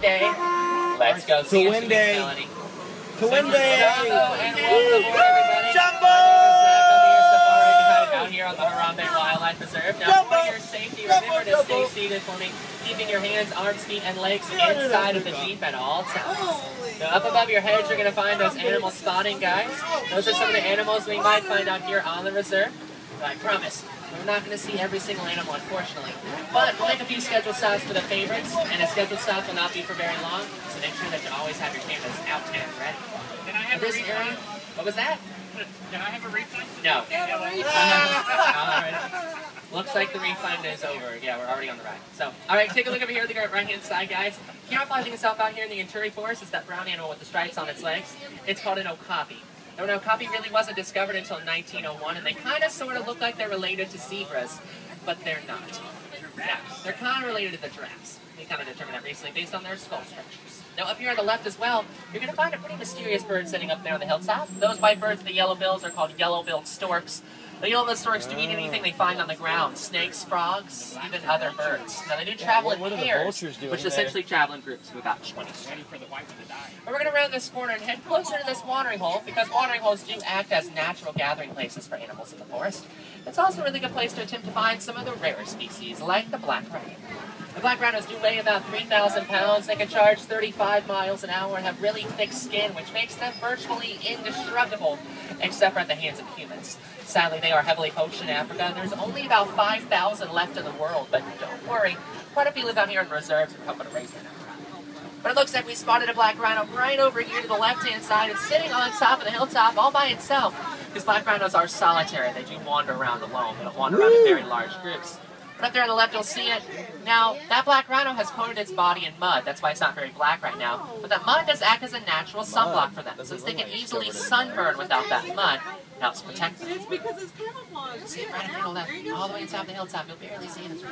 day. Let's go see a Day. melody. Twin Day. Jumbo, and welcome aboard, everybody. Jumbo! My name is Zach. I'll be your safari guide out here on the Harambe Wildlife Reserve. Now, for your safety, remember to stay seated for me, keeping your hands, arms, feet, and legs inside of the Jeep at all times. Now, up above your heads, you're going to find those animal spotting guides. Those are some of the animals we might find out here on the reserve. But I promise, we're not going to see every single animal, unfortunately. But we'll make a few scheduled stops for the favorites, and a scheduled stop will not be for very long, so make sure that you always have your cameras out and ready. Can I have a refund? What was that? Can I have a refund? No. Alright. Looks like the refund is over. Yeah, we're already on the ride. So, alright, take a look over here at the right-hand side, guys. Camouflaging itself out here in the Inturi Forest is that brown animal with the stripes on its legs. It's called an okapi. Now, an okapi really wasn't discovered until 1901, and they kind of sort of look like they're related to zebras, but they're not. Yeah, they're kind of related to the giraffes. We kind of determined that recently based on their skull structures. Now, up here on the left as well, you're going to find a pretty mysterious bird sitting up there on the hilltop. Those white birds, the yellow bills, are called yellow-billed storks. The yellow-billed storks do eat anything they find on the ground, snakes, frogs, even other birds. Now, they do travel in pairs, which essentially travel in groups of about 20. But we're going to round this corner and head closer to this watering hole, because watering holes do act as natural gathering places for animals in the forest. It's also a really good place to attempt to find some of the rarer species, like the black rhino. The black rhinos do weigh about 3,000 pounds. They can charge 35 miles an hour and have really thick skin, which makes them virtually indestructible, except for at the hands of humans. Sadly, they are heavily poached in Africa. There's only about 5,000 left in the world, but don't worry. Quite a few live out here in reserves and helping to raise them out. But it looks like we spotted a black rhino right over here to the left-hand side. It's sitting on top of the hilltop all by itself. Because black rhinos are solitary. They do wander around alone. They don't wander around in very large groups. But up there on the left, you'll see it. Now, that black rhino has coated its body in mud. That's why it's not very black right now. But that mud does act as a natural sunblock for them, since they can easily sunburn without that mud. It helps protect them. It's because it's camouflage. See it right up there on the left, all the way on top of the hilltop. You'll barely see it.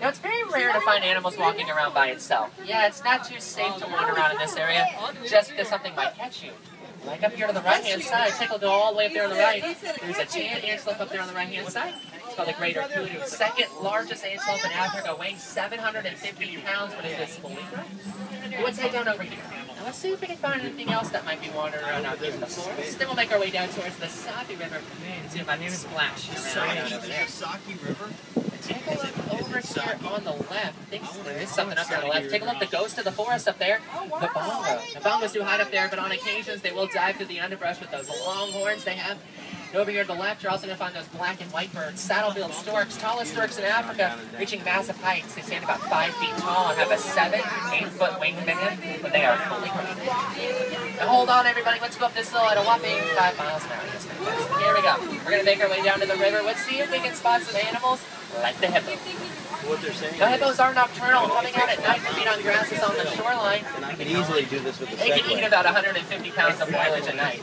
Now, it's very rare to find animals walking around by itself. Yeah, it's not too safe to wander around in this area, just because something might catch you. Like up here to the right-hand side, take a go all the way up there on the right. There's a giant antelope up there on the right-hand side. It's called the greater kudu. Second largest antelope in Africa, weighing 750 pounds when it is fully grown. Let's head down over here. Now let's see if we can find anything else that might be wandering around out here in the forest. Then we'll make our way down towards the Saki River and see if I can splash around over there. Saki River? Take a look over here on the left. I think there is something up there on the left. Take a look, the ghost of the forest up there. The bongo. The bongos do hide up there, but on occasions they will dive through the underbrush with those long horns they have. And over here to the left, you're also going to find those black and white birds, saddle-billed storks, tallest storks in Africa, reaching massive heights. They stand about 5 feet tall and have a 7- to 8-foot wingspan, but they are fully grown. Now hold on, everybody. Let's go up this hill at a whopping 5 miles an hour. Here we go. We're going to make our way down to the river. Let's see if we can spot some animals like the hippo. What they're saying? The hippos are nocturnal, coming out at night to feed on grasses on the shoreline. And I can easily do this with the They can eat about 150 pounds of foliage a night.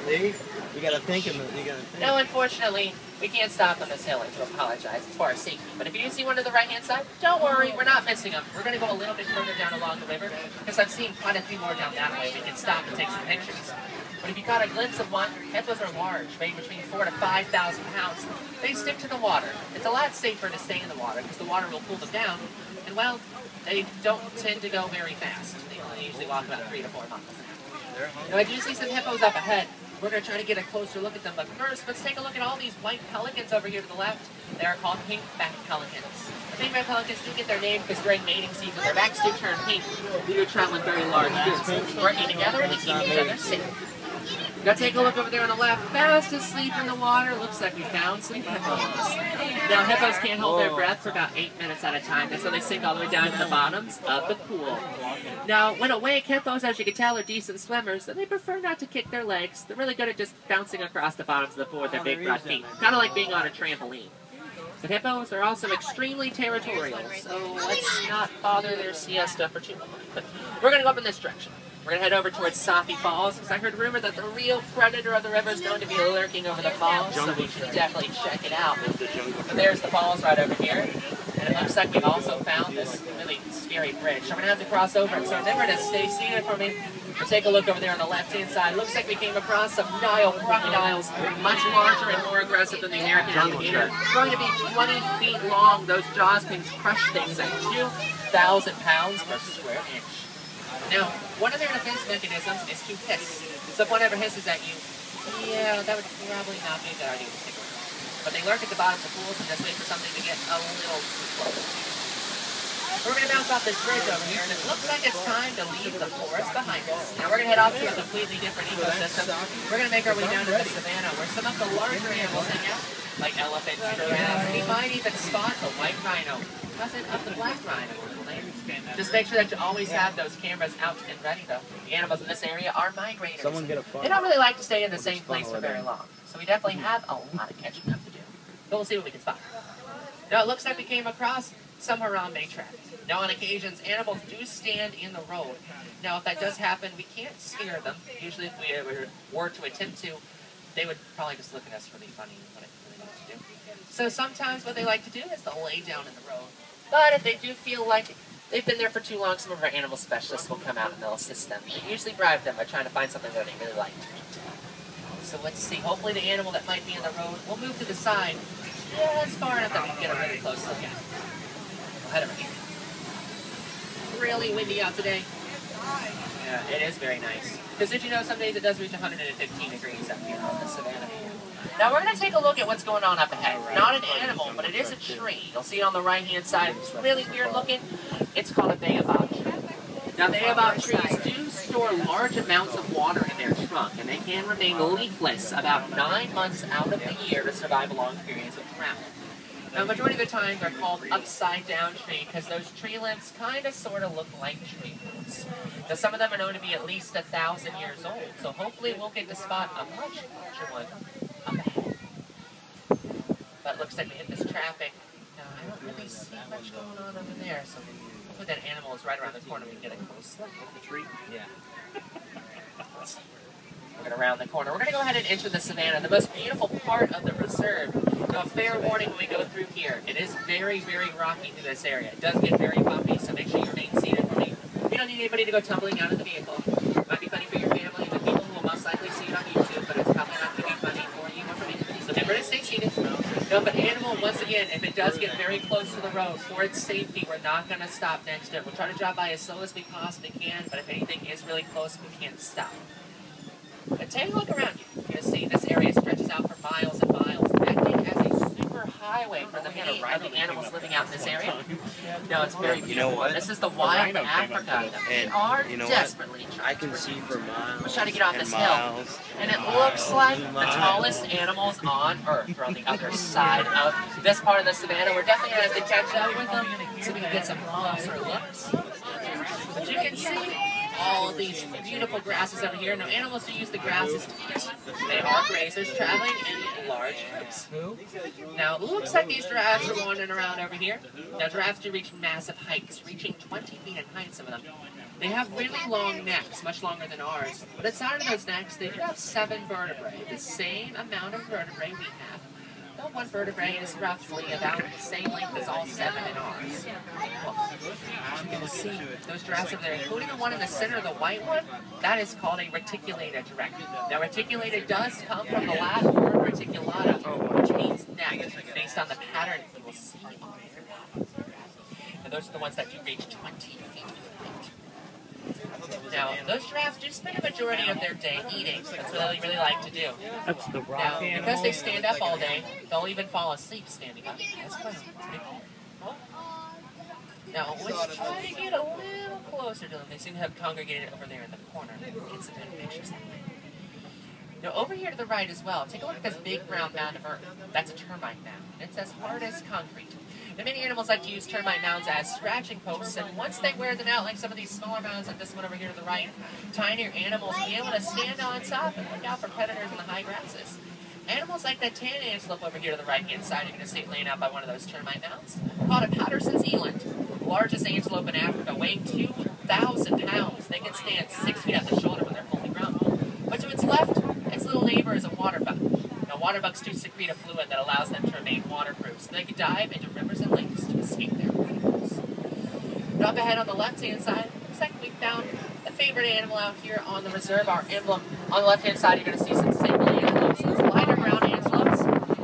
You gotta think of it. No, unfortunately, we can't stop on this hill and to apologize as far as safety. But if you do see one to the right-hand side, don't worry, we're not missing them. We're going to go a little bit further down along the river, because I've seen quite a few more down that way. We can stop and take some pictures. But if you caught a glimpse of one, hippos are large, weighing between 4,000 to 5,000 pounds. They stick to the water. It's a lot safer to stay in the water, because the water will cool them down. And, well, they don't tend to go very fast. They usually walk about 3 to 4 miles an hour. Now, I do see some hippos up ahead. We're going to try to get a closer look at them, but first, let's take a look at all these white pelicans over here to the left. They are called pink-backed pelicans. The pink-backed pelicans do get their name because during mating season, their backs do turn pink. They do travel in very large groups, working together to keep each other safe. Now take a look over there on the left. Fast asleep in the water. Looks like we found some hippos. Now hippos can't hold their breath for about 8 minutes at a time, and so they sink all the way down to the bottoms of the pool. Now, when awake, hippos, as you can tell, are decent swimmers, and they prefer not to kick their legs. They're really good at just bouncing across the bottoms of the pool with their big broad feet, kind of like being on a trampoline. But hippos are also extremely territorial, so let's not bother their siesta for too long. But we're going to go up in this direction. We're going to head over towards Safi Falls, because I heard a rumor that the real predator of the river is going to be lurking over the falls, so we should definitely check it out. But there's the falls right over here, and it looks like we've also found this really scary bridge. So we're going to have to cross over it, so remember to stay seated for me. We'll take a look over there on the left-hand side. Looks like we came across some Nile crocodiles, much larger and more aggressive than the American alligator. Going to be 20 feet long. Those jaws can crush things at 2,000 pounds per square inch. Now, one of their defense mechanisms is to hiss. So if one ever hisses at you, yeah, that would probably not be a good idea to stick around. But they lurk at the bottoms of pools and just wait for something to get a little too close. We're going to bounce off this bridge over here, and it looks like it's time to leave the forest behind us. Now we're going to head off to a completely different ecosystem. We're going to make our way down to the savannah, where some of the larger animals hang out, like elephants, giraffes. We might even spot the white rhino, cousin of the black rhino. Just make sure that you always have those cameras out and ready, though. The animals in this area are migrators. Someone get a phone. They don't really like to stay in the same place for very long, so we definitely have a lot of catching up to do. But we'll see what we can spot. Now it looks like we came across some Harambe traps. Now on occasions, animals do stand in the road. Now if that does happen, we can't scare them. Usually if we were to attempt to, they would probably just look at us really funny and what they know what to do. So sometimes what they like to do is they'll lay down in the road. But if they do feel like they've been there for too long, some of our animal specialists will come out and they'll assist them. We usually bribe them by trying to find something that they really like to eat. So let's see, hopefully the animal that might be in the road will move to the side just far enough that we can get a really close look at it. We'll head over here. Really windy out today. Yeah, it is very nice. Because did you know some days it does reach 115 degrees up here on the savannah. Now we're going to take a look at what's going on up ahead. Not an animal, but it is a tree. You'll see it on the right-hand side. It's really weird looking. It's called a baobab tree. Now baobab trees do store large amounts of water in their trunk, and they can remain leafless about 9 months out of the year to survive long periods of drought. Now, the majority of the time, they're called upside-down tree because those tree limbs kind of sort of look like tree roots. Now, some of them are known to be at least 1,000 years old, so hopefully we'll get to spot a much larger one up ahead. But it looks like we hit this traffic. Now, I don't really see much going on over there, so hopefully that animal is right around the corner. We can get a close look at the tree. Yeah. Let's see. We're going to round the corner. We're going to go ahead and enter the savannah, the most beautiful part of the reserve. Now, fair warning when we go through here. It is very, very rocky through this area. It does get very bumpy, so make sure you remain seated for me. You don't need anybody to go tumbling out of the vehicle. It might be funny for your family, the people who will most likely see it on YouTube, but it's probably not going to be funny for you or for me. So remember to stay seated. No, but animal, once again, if it does get very close to the road, for its safety, we're not going to stop next to it. We'll try to drive by as slow as we possibly can, but if anything is really close, we can't stop. But take a look around you. You're going to see this area stretches out for miles and miles, acting as a super highway for the many of the animals living out in this area. No, it's very beautiful. You know what? This is the wild Africa that we are desperately I trying can to see reach. for miles. We're trying to get off this hill. Miles, and it looks like the tallest animals on Earth are on the other side of this part of the savannah. We're definitely going to have to catch up with them so we can get some closer looks. But you can see all of these beautiful grasses over here. Now, animals do use the grasses to eat. They are grazers traveling in large groups. Now, it looks like these giraffes are wandering around over here. Now, giraffes do reach massive heights, reaching 20 feet in height, some of them. They have really long necks, much longer than ours. But inside of those necks, they do have 7 vertebrae, the same amount of vertebrae we have. Though one vertebrae is roughly about the same length as all 7 in ours. Well, you can see those giraffes over there, including the one in the center, the white one, that is called a reticulated giraffe. Now, reticulated does come from the Latin word reticulata, which means neck, based on the pattern you will see on their neck. And those are the ones that do reach 20 feet in height. Now, those giraffes do spend a majority of their day eating. That's what they really like to do. That's the rock Now, animal. because they stand up all day, they'll even fall asleep standing up. That's pretty cool. Now, let's try to get a little closer to them. They seem to have congregated over there in the corner. Get some good pictures that way. Now, over here to the right as well, take a look at this big brown mound of earth. That's a termite mound. It's as hard as concrete. Now, many animals like to use termite mounds as scratching posts, and once they wear them out, like some of these smaller mounds like this one over here to the right, tinier animals will be able to stand on top and look out for predators in the high grasses. Animals like that tan antelope over here to the right-hand side, you're going to see it laying out by one of those termite mounds, called a Patterson's eland, the largest antelope in Africa, weighing 2,000 pounds. They can stand 6 feet at the shoulder when they're fully grown. But to its left, its little neighbor is a water buck. Now, water bucks do secrete a fluid that allows them to remain waterproof, so they can dive into rivers and lakes to escape their predators. Now, up ahead on the left-hand side, looks like we found a favorite animal out here on the reserve, our emblem. On the left-hand side, you're going to see some sable antelopes. Those lighter brown antelopes.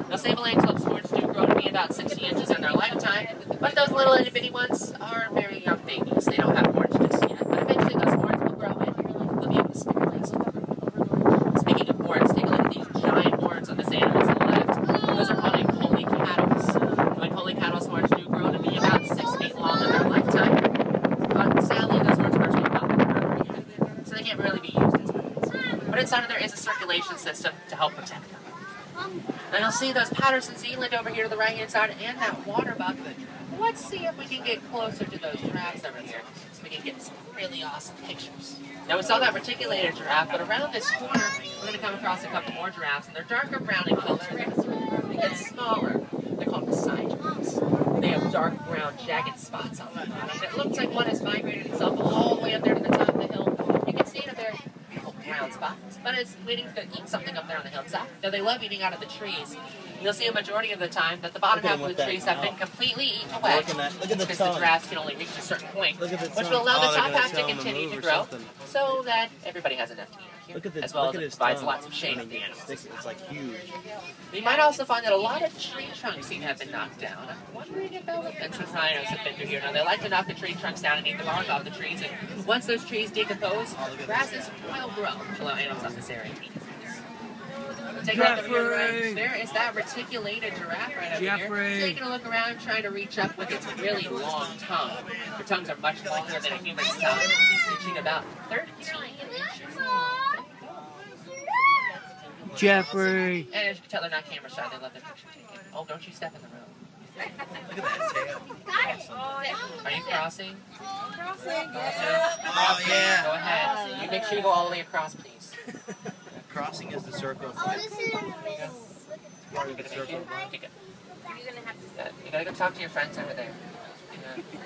Those sable antelopes' horns do grow to be about 60 inches in their lifetime, but those little itty-bitty ones are very young babies. They don't have horns just yet, but eventually those horns there is a circulation system to help protect them. Now you'll see those Patterson Zealand over here to the right-hand side and that water buck. Let's see if we can get closer to those giraffes over here so we can get some really awesome pictures. Now we saw that reticulated giraffe, but around this corner we're going to come across a couple more giraffes, and they're darker brown in color and they're a bit smaller. They're called Maasai giraffes. They have dark brown jagged spots on the bottom. It looks like one has migrated itself all the way up there to the top of the hill. You can see it up there. Brown spots, but it's waiting to eat something up there on the hillside. Now they love eating out of the trees. You'll see a majority of the time that the bottom half of the trees have been completely eaten away. Look at the because tongue. the giraffes can only reach a certain point, Look at the which tongue. will allow the Oh, top they're half to gonna tell him to continue to move or grow, something. so that everybody has enough to eat here, Look at the, as well look as at it his provides tongue. lots of shade I of mean, the animals. it's like huge. You might also find that a lot of tree trunks seem to have been knocked down. I'm wondering if elephants and rhinos have been through here. Now, they like to knock the tree trunks down and eat the bark off the trees, and once those trees decompose, grasses will grow to allow animals of this area to eat. Take a look over here, right? There is that reticulated giraffe right over here. Taking a look around, trying to reach up with its really long tongue. Their tongues are much longer than a human's tongue, reaching about 13 inches long. Jeffrey. And as you can tell, they're not camera shy. They love their picture taking. Oh, don't you step in the road. Look at that tail. Are you crossing? Crossing. Oh, yeah. Go ahead. You make sure you go all the way across, please. Crossing is the circle. Oh, this is in the middle. Part of the circle. You gotta go talk to your friends over there.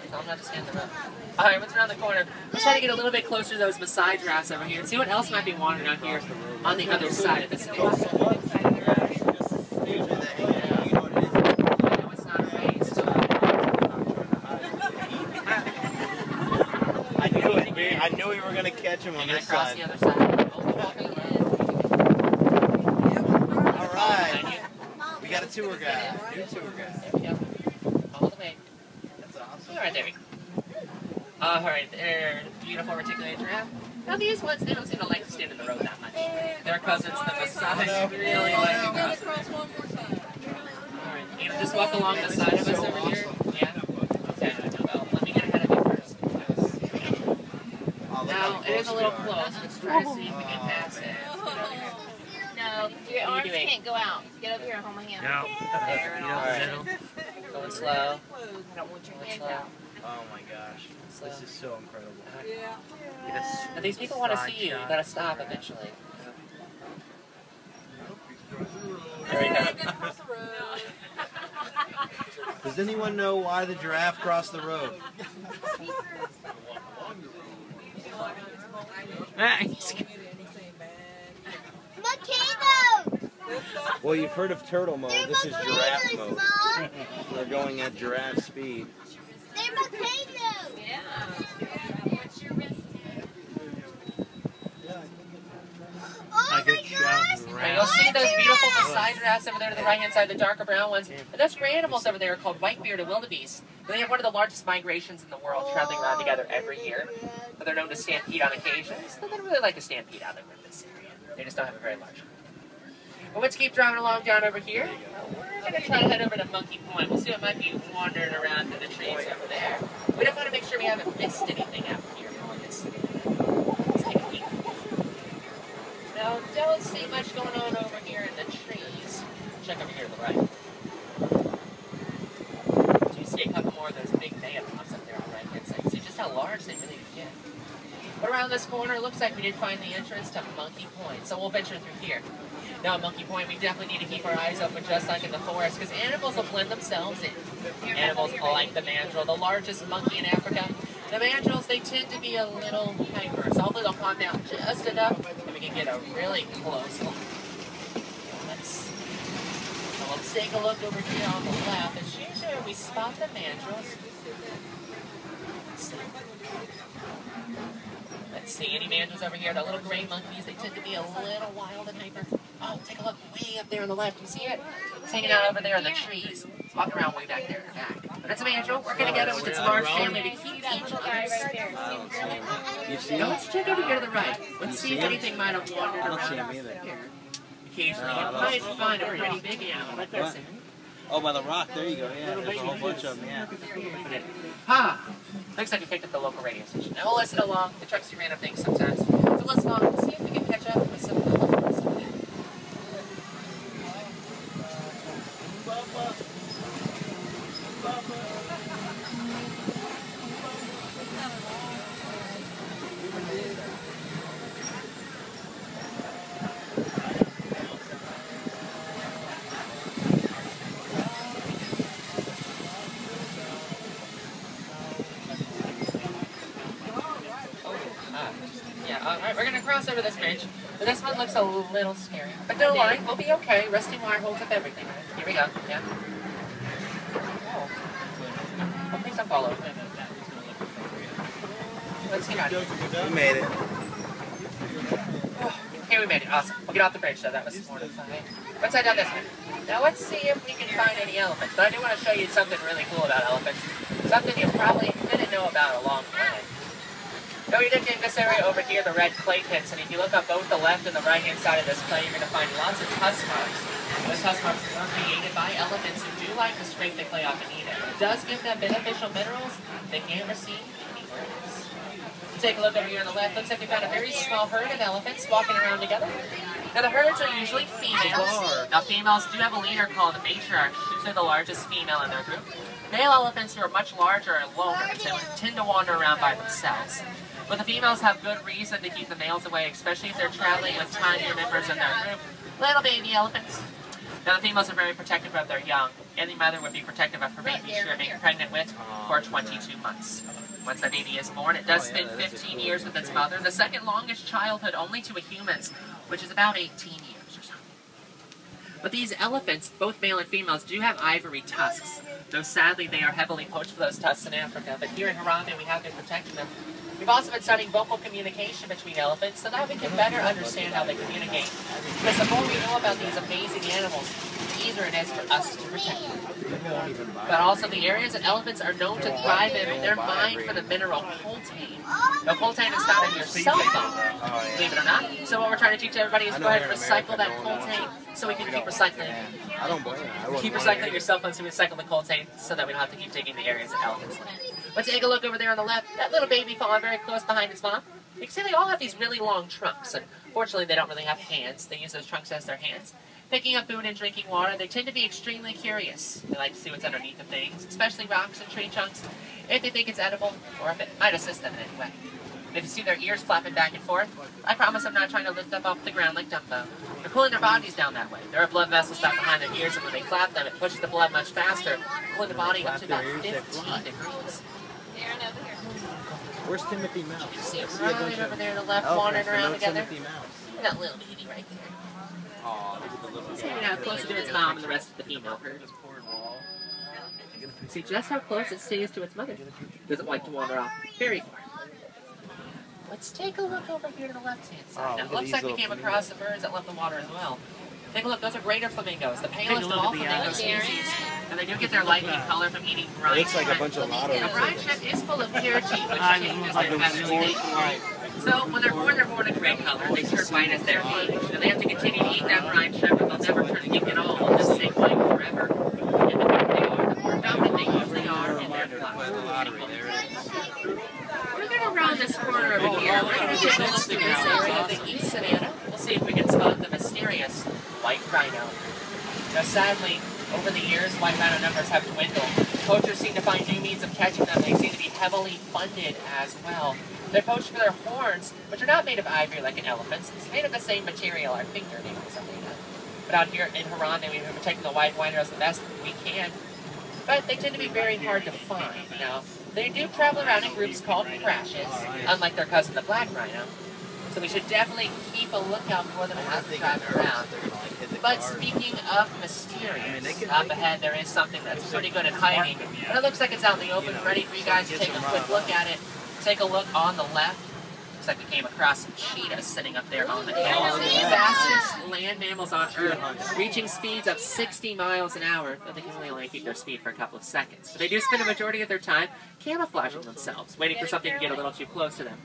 Tell them not to stand in the road. Alright, what's around the corner? Let's try to get a little bit closer to those Maasai giraffes over here and see what else might be wandering out here on the other side of this space. No, it's not a face. I knew we were going to catch him on You're this gonna cross side. the other side. Oh, walking around. All right. We got a tour guide. New tour guide. There we go. All the way. That's awesome. Alright, there we go. Alright, they're beautiful reticulated giraffe. Now these ones, they don't seem to like to stand in the road that much. Their cousins, the Maasai, really like to cross the road. Alright, you know, just walk along the side of us over here. Yeah? Okay, well, let me get ahead of you first. Now, it is a little close. Let's try to see if we can pass it. No, your arms can't go out. Get over here and hold my hand. No. Alright. Going slow. I don't want your hands out. Oh my gosh. This is so incredible. Now, these people want to see you. You gotta stop eventually. There we go. Does anyone know why the giraffe crossed the road? Well, you've heard of turtle mode. This is giraffe mode. We're going at giraffe speed. They're volcanoes. Yeah. Oh my gosh! And you'll see those beautiful Maasai giraffes over there to the right-hand side, the darker brown ones. And those gray animals over there are called white-bearded wildebeest. They have one of the largest migrations in the world, traveling around together every year. But they're known to stampede on occasions. They don't really like to stampede out over this area. They just don't have a very large group. But let's keep driving along down over here. We're going to try to head over to Monkey Point. We'll see what might be wandering around through the trees over there. We just want to make sure we haven't missed anything out here. Let's take a peek. Now, don't see much going on over here in the trees. Check over here to the right. So you see a couple more of those big mayapons up there on the right-hand side. See just how large they really get. But around this corner, it looks like we did find the entrance to Monkey Point. So we'll venture through here. Now at Monkey Point, we definitely need to keep our eyes open just like in the forest, because animals will blend themselves in. Animals like the mandrill, the largest monkey in Africa. The mandrills, they tend to be a little hyper, so hopefully they'll calm down just enough and we can get a really close look. Let's take a look over here on the left. It's usually where we spot the mandrills. Let's see, any mandrills over here? The little gray monkeys, they tend to be a little wild and hyper. Oh, take a look way up there on the left. You see it? It's hanging out over there in the trees. It's walking around way back there in the back. But it's a mandrill working together with its large family to keep each other safe. You see Now him? let's check over here to the right. Let's see if anything might have wandered I don't see around him either. here. Occasionally, you might find a pretty big animal like this. Oh, by the rock. There you go. Yeah, there's a whole bunch of them. Yeah. Ah, looks like we picked up the local radio station. Now we'll listen along. The trucks do random things sometimes. So let's see if we can catch up with some one looks a little scary. But don't worry, we'll be okay. Rusty wire holds up everything. Here we go. Yeah. Oh. Oh, please don't fall over. Let's get out of here. We made it. Okay, we made it. Awesome. We'll get off the bridge, so that was mortifying. Let's head down this way. Now let's see if we can find any elephants. But I do want to show you something really cool about elephants. Something you probably didn't know about a long time. Now we did get this area over here, the red clay pits, and if you look on both the left and the right-hand side of this clay, you're going to find lots of tusk marks. Those tusk marks were created by elephants who do like to scrape the clay off and eat it. It does give them beneficial minerals they can't receive anywhere else. Take a look over here on the left. Looks like we found a very small herd of elephants walking around together. Now the herds are usually females. Now females do have a leader called a matriarch. She's the largest female in their group. Male elephants who are much larger and loner tend to wander around by themselves. But the females have good reason to keep the males away, especially if they're traveling with tinier members in their group. Little baby elephants. Now the females are very protective of their young. Any mother would be protective of her baby she are being pregnant with for 22 months. Once that baby is born, it does spend 15 years with its mother, the second longest childhood only to a human's, which is about 18 years or so. But these elephants, both male and females, do have ivory tusks, though sadly they are heavily poached for those tusks in Africa. But here in Harambe, we have been protecting them. We've also been studying vocal communication between elephants so that we can better understand how they communicate. Because the more we know about these amazing animals, the easier it is for us to protect them. But also the areas that elephants are known to thrive in, they're mined for the mineral coltan. Now coltan is found in your cell phone, believe it or not. So what we're trying to teach everybody is go ahead and recycle that coltan so we can keep recycling. I don't blame you. Keep recycling your cell phone so we recycle the coltan so that we don't have to keep digging the areas that elephants live. Let's take a look over there on the left. That little baby falling very close behind its mom. You can see they all have these really long trunks, and fortunately they don't really have hands. They use those trunks as their hands. Picking up food and drinking water, they tend to be extremely curious. They like to see what's underneath of things, especially rocks and tree chunks, if they think it's edible or if it might assist them in any way. And if you see their ears flapping back and forth, I promise I'm not trying to lift them off the ground like Dumbo. They're pulling their bodies down that way. There are blood vessels back behind their ears, and when they flap them, it pushes the blood much faster, pulling the body up to about 15 degrees. Aaron, over here. Where's Timothy Mouse? You see it right over there on the left, wandering around together. That little baby right there. Aw, look at the little See how close to its mom and the rest of the female herd. See just how close it stays to its mother. Doesn't like to wander off very far. Let's take a look over here to the left-hand side. Now, it looks like we came across the birds that love the water as well. Take a look, those are greater flamingos, the palest of all flamingo species. And they do get their light pink color from eating brine. It looks like a bunch of lotto The brine shrimp is full of keratin, which changes their vegetation. So when they're born a gray color, they turn white as their age. And they have to continue to eat that brine shrimp, but they'll never turn pink at all. They'll just stay white forever. And the bigger they are, the more dominant they usually are in their flock. We're going to round this corner over here. We're going to take a look through this area of the East Savannah. We'll see if we can spot the mysterious white rhino. Now sadly, over the years, white rhino numbers have dwindled. Poachers seem to find new means of catching them. They seem to be heavily funded as well. They're poached for their horns, which are not made of ivory like an elephant's. It's made of the same material our fingernails are made of. But out here in Harambe, we've been protecting the white rhinos the best we can. But they tend to be very hard to find. Now, they do travel around in groups called crashes, unlike their cousin the black rhino. So we should definitely keep a lookout for them as they drive around. But speaking of mysterious, up ahead there is something that's pretty good at hiding. And it looks like it's out in the open, ready for you guys to take a quick look at it. Take a look on the left. Looks like we came across some cheetahs sitting up there on the hill. Fastest land mammals on Earth, reaching speeds of 60 miles an hour. But they can really only keep their speed for a couple of seconds. But they do spend a majority of their time camouflaging themselves, waiting for something to get a little too close to them.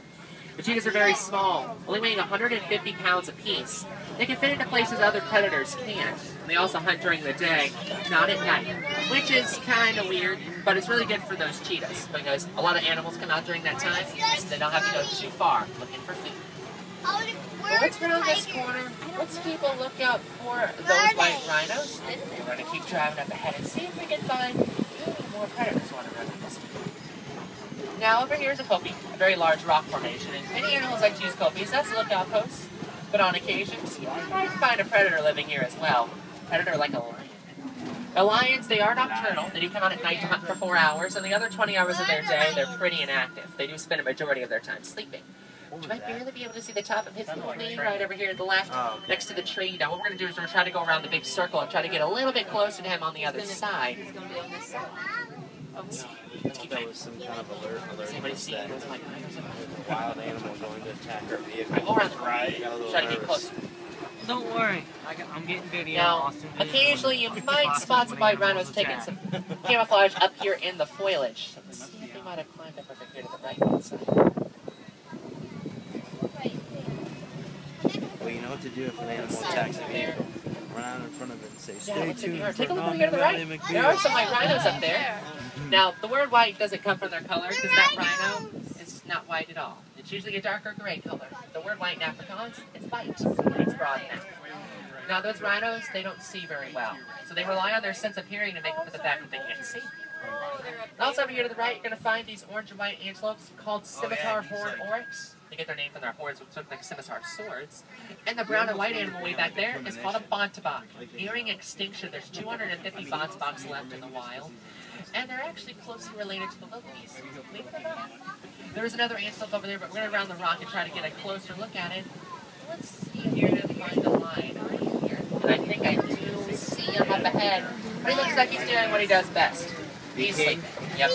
The cheetahs are very small, only weighing 150 pounds apiece. They can fit into places other predators can't. They also hunt during the day, not at night, which is kind of weird, but it's really good for those cheetahs because a lot of animals come out during that time, so they don't have to go too far looking for food. But let's round this corner. Let's keep a lookout for those white rhinos. We're going to keep driving up ahead and see if we can find any more predators wandering around this way. Now over here is a kopje, a very large rock formation, and many animals like to use kopjes as lookout posts, but on occasions you might find a predator living here as well. Predator like a lion. The lions, they are nocturnal. They do come out at night to hunt for 4 hours, and the other 20 hours of their day, they're pretty inactive. They do spend a majority of their time sleeping. You might barely be able to see the top of his little name right over here to the left, Oh, okay. next to the tree. Now what we're going to do is we're going to try to go around the big circle and try to get a little bit closer to him on the other side. He's going to be on this side. Let's I thought that was some kind of alert see what he's seeing. that Those white rhinos over there. a wild animal going to attack our vehicle. Right, go around the Right. Got a little try to get nervous. closer. Don't worry. I'm getting video. Now, Austin video. occasionally you might spot some white rhinos taking some camouflage up here in the foliage. So let's see if they might have climbed up over here to the right-hand side. Well, you know what to do if an animal attacks a vehicle. Run out in front of it and say, Yeah, stay looks like tuned they are. for Take a look over non here to the right. dynamic There are views. some white rhinos up there. Now, the word white doesn't come from their color because that rhino is not white at all. It's usually a darker gray color. The word white in Afrikaans, it's white. It's broad now. Now, those rhinos, they don't see very well. So they rely on their sense of hearing to make up for the fact that they can't see. Also over here to the right, you're going to find these orange and white antelopes called scimitar horn oryx. They get their name from their horns, which look like scimitar swords. And the brown and white animal way back there is called a bontebok. Nearing extinction, there's 250 bonteboks left in the wild. And they're actually closely related to the wildebeest. Believe it or not. There's another antelope over there, but we're going to round the rock and try to get a closer look at it. Let's see here to find the lion over here. And I think I do see him up ahead. But he looks like he's doing what he does best. He's sleeping. Yep.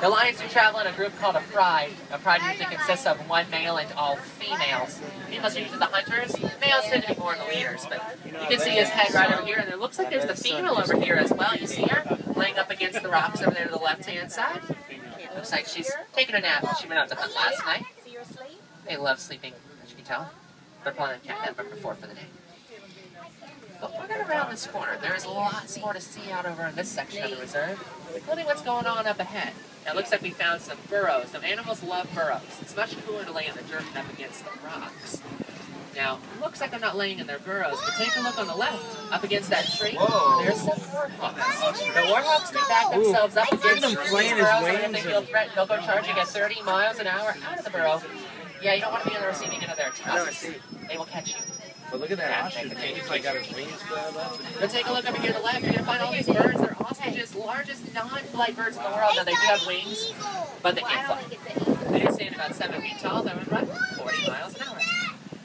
The lions do travel in a group called a pride. A pride usually consists of one male and all females. Females are usually the hunters. Males tend to be more the leaders. But you can see his head right over here, and there looks like there's the female over here as well. You see her laying up against the rocks over there to the left-hand side. Looks like she's taking a nap. She went out to hunt last night. So you're asleep? They love sleeping, as you can tell. They're planning a cat nap number 4 for the day. But we're going to round this corner. There is lots more to see out over in this section of the reserve, including what's going on up ahead. Now, it looks like we found some burrows. Some animals love burrows. It's much cooler to lay in the dirt than up against the rocks. Now, it looks like they're not laying in their burrows, but take a look on the left, up against that tree. Whoa. There's some warhawks. The warhawks can back themselves up against them these flaying his burrows, and if they wings feel and- threatened, they'll go charging at 30 miles an hour out of the burrow. Yeah, you don't want to be on the receiving end of their attacks. They will catch you. But look at that ostrich. He's like got his wings spread up. But take a look over here to the left. You're going to find all these birds. They're ostriches, largest non-flight birds in the world. Now, they do have wings, but they can't fly. They do stand about 7 feet tall. They would run 40 miles an hour.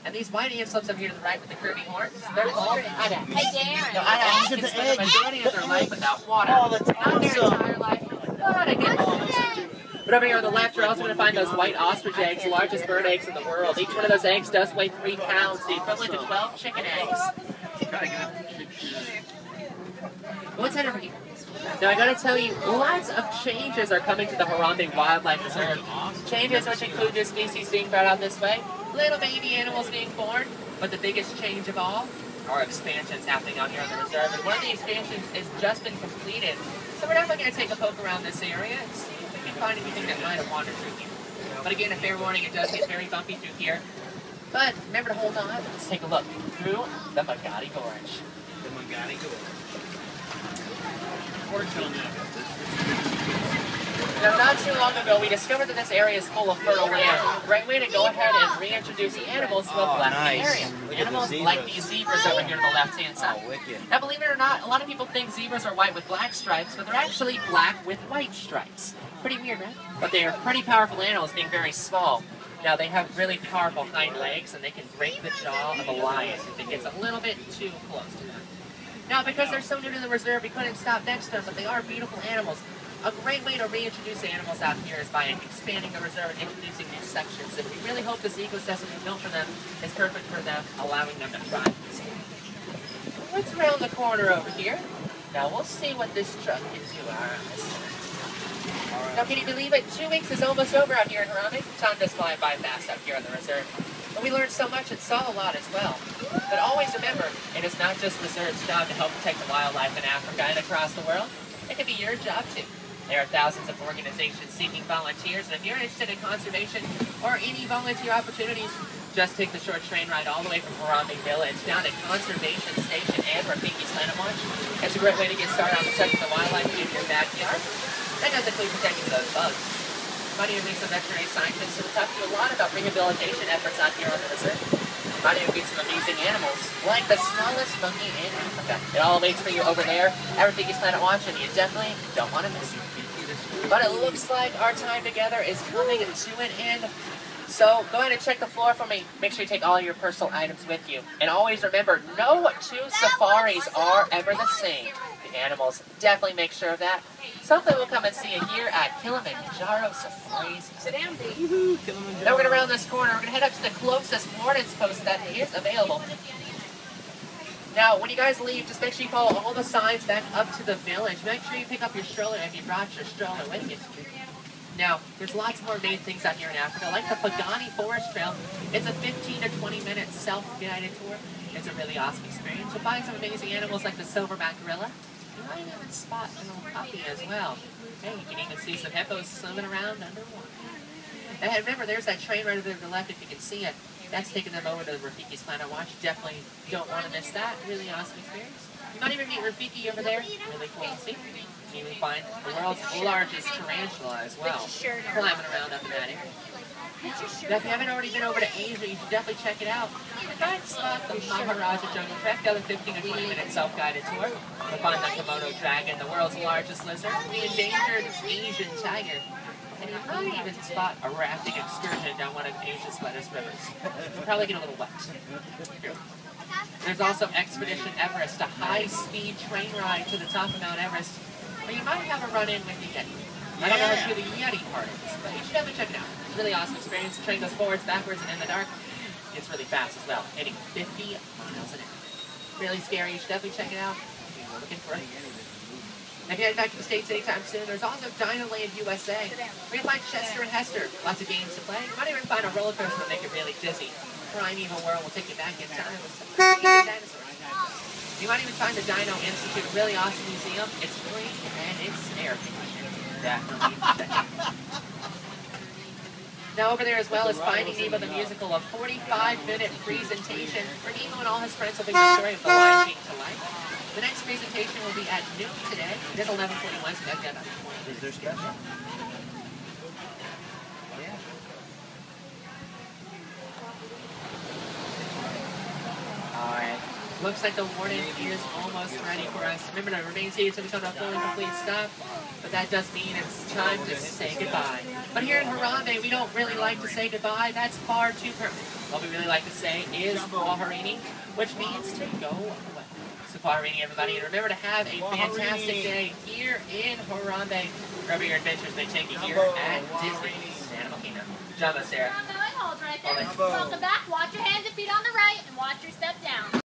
And these white antelopes over here to the right with the curvy horns, they're called adaks. Hey, Darren. Now, adaks can spend the majority of their life without water. Not their entire life, but a good life. But over here on the left, you're also going to find those white ostrich eggs, the largest bird eggs in the world. Each one of those eggs does weigh 3 pounds, the equivalent to 12 chicken eggs. What's that over here? Now, I gotta tell you, lots of changes are coming to the Harambe Wildlife Reserve. Changes which include new species being brought out this way, little baby animals being born, but the biggest change of all are expansions happening out here on the reserve. And one of the expansions has just been completed. So we're definitely gonna take a poke around this area and see if we can find anything that might have wandered through here. But again, a fair warning, it does get very bumpy through here. But remember to hold on. Let's take a look through the Magadi Gorge. The Magadi Gorge. Now, not too long ago, we discovered that this area is full of fertile land. Great way to go ahead and reintroduce the animals to a left area. Look at the Animals zebras. like these zebras over here to the left-hand side. Oh, wicked. Now, believe it or not, a lot of people think zebras are white with black stripes, but they're actually black with white stripes. Pretty weird, right? But they are pretty powerful animals, being very small. Now, they have really powerful hind legs, and they can break the jaw of a lion if it gets a little bit too close to them. Now, because they're so new to the reserve, we couldn't stop next to them, but they are beautiful animals. A great way to reintroduce animals out here is by expanding the reserve and introducing new sections. And we really hope this ecosystem we built for them is perfect for them, allowing them to thrive. What's around the corner over here? Now, we'll see what this truck can do. All right. Now, can you believe it? 2 weeks is almost over out here in Harambe. Time does fly by fast out here on the reserve. But we learned so much and saw a lot as well. But always remember, it is not just reserve's job to help protect the wildlife in Africa and across the world. It can be your job too. There are thousands of organizations seeking volunteers, and if you're interested in conservation or any volunteer opportunities, just take the short train ride all the way from Harambe Village down to Conservation Station and Rafiki's Planet Watch. It's a great way to get started on protecting the wildlife in your backyard. That does include protecting those bugs. Mario meets a veterinary scientist who will talk to you a lot about rehabilitation efforts out here on the reserve. Mario meets some amazing animals, like the smallest monkey in Africa. It all waits for you over there at Rafiki's Planet Watch, and you definitely don't want to miss it. But it looks like our time together is coming to an end. So go ahead and check the floor for me. Make sure you take all your personal items with you. And always remember, no two safaris are ever the same. The animals, definitely make sure of that. So hopefully we'll come and see you here at Kilmanjaro Safari. Sit down, B. Now we're going to round this corner. We're going to head up to the closest ordnance post that is available. Now, when you guys leave, just make sure you follow all the signs back up to the village. Make sure you pick up your stroller if you brought your stroller with you. Now, there's lots more main things out here in Africa, like the Pagani Forest Trail. It's a 15 to 20 minute self-guided tour. It's a really awesome experience. You'll find some amazing animals like the silverback gorilla. You might even spot a little puppy as well. Hey, you can even see some hippos swimming around underwater. And remember, there's that train right over there to the left if you can see it. That's taking them over to Rafiki's Planet Watch. Definitely don't want to miss that. Really awesome experience. You might even meet Rafiki over there. Really cool to see. You can find the world's largest tarantula as well, climbing around up in that area. Now, if you haven't already been over to Asia, you should definitely check it out. You'll find spot the Maharaja Jungle Trek, the other 15 to 20 minute self-guided tour. You'll find the Komodo dragon, the world's largest lizard, the endangered Asian tiger. And you might even spot a rafting excursion down one of Asia's wettest rivers. You'll probably get a little wet. There's also Expedition Everest, a high-speed train ride to the top of Mount Everest, where you might have a run-in with the Yeti. I don't know how true the Yeti part is, but you should definitely check it out. It's a really awesome experience. The train goes forwards, backwards, and in the dark. It's really fast as well, hitting 50 miles an hour. Really scary. You should definitely check it out. We're looking for it. If you head back to the States anytime soon, there's also Dino Land USA, where you find Chester and Hester. Lots of games to play. You might even find a roller coaster that make you really dizzy. Primeval World will take you back in time with some dinosaurs. You might even find the Dino Institute, a really awesome museum. It's free and it's air conditioned. Definitely check it out. Now over there as well is Finding Nemo the Musical, a 45-minute presentation where Nemo and all his friends will bring the story of the Lion King to life. The next presentation will be at noon today. It is 11:41, so that's got about 20 minutes. Is there special? Alright. Looks like the warden is almost ready for us. Remember to remain seated until we come to a fully complete stop. But that does mean it's time to say goodbye. But here in Harambe, we don't really like to say goodbye. That's far too permanent. What we really like to say is Waharini, which means to go away. Safarini, everybody, and remember to have a fantastic day here in Harambe. Wherever your adventures may take you here at Disney's Animal Kingdom. Jumbo, Sarah. Hold right there. Welcome back. Watch your hands and feet on the right, and watch your step down.